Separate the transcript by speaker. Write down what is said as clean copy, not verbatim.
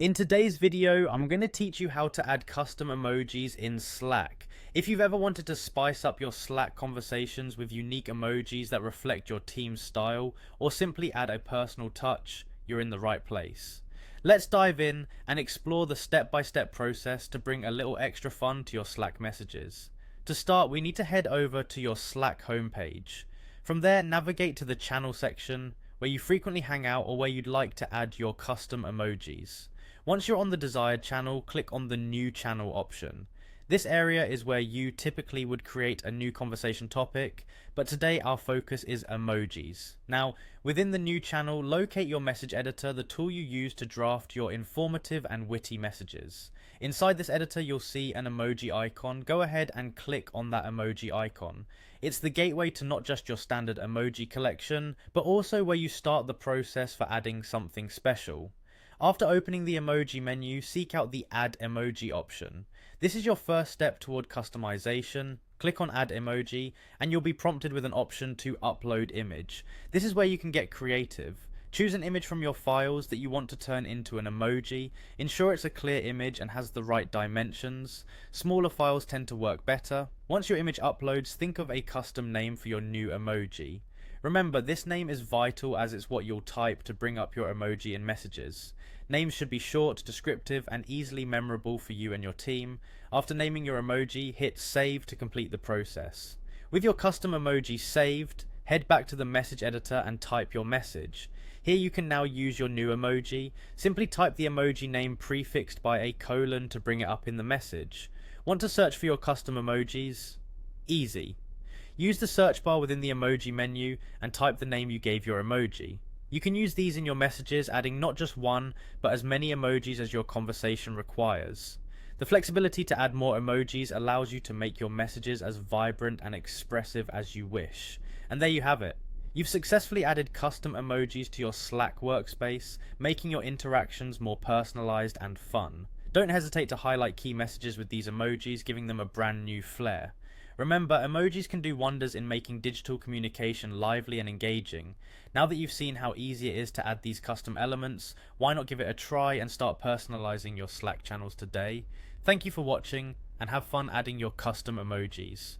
Speaker 1: In today's video, I'm going to teach you how to add custom emojis in Slack. If you've ever wanted to spice up your Slack conversations with unique emojis that reflect your team's style, or simply add a personal touch, you're in the right place. Let's dive in and explore the step-by-step process to bring a little extra fun to your Slack messages. To start, we need to head over to your Slack homepage. From there, navigate to the channel section, where you frequently hang out or where you'd like to add your custom emojis. Once you're on the desired channel, click on the New Channel option. This area is where you typically would create a new conversation topic, but today our focus is emojis. Now, within the new channel, locate your message editor, the tool you use to draft your informative and witty messages. Inside this editor, you'll see an emoji icon. Go ahead and click on that emoji icon. It's the gateway to not just your standard emoji collection, but also where you start the process for adding something special. After opening the emoji menu, seek out the Add Emoji option. This is your first step toward customization. Click on Add Emoji and you'll be prompted with an option to upload image. This is where you can get creative. Choose an image from your files that you want to turn into an emoji. Ensure it's a clear image and has the right dimensions. Smaller files tend to work better. Once your image uploads, think of a custom name for your new emoji. Remember, this name is vital as it's what you'll type to bring up your emoji in messages. Names should be short, descriptive, and easily memorable for you and your team. After naming your emoji, hit Save to complete the process. With your custom emoji saved, head back to the message editor and type your message. Here you can now use your new emoji. Simply type the emoji name prefixed by a colon to bring it up in the message. Want to search for your custom emojis? Easy. Use the search bar within the emoji menu and type the name you gave your emoji. You can use these in your messages, adding not just one, but as many emojis as your conversation requires. The flexibility to add more emojis allows you to make your messages as vibrant and expressive as you wish. And there you have it. You've successfully added custom emojis to your Slack workspace, making your interactions more personalized and fun. Don't hesitate to highlight key messages with these emojis, giving them a brand new flair. Remember, emojis can do wonders in making digital communication lively and engaging. Now that you've seen how easy it is to add these custom elements, why not give it a try and start personalizing your Slack channels today? Thank you for watching, and have fun adding your custom emojis.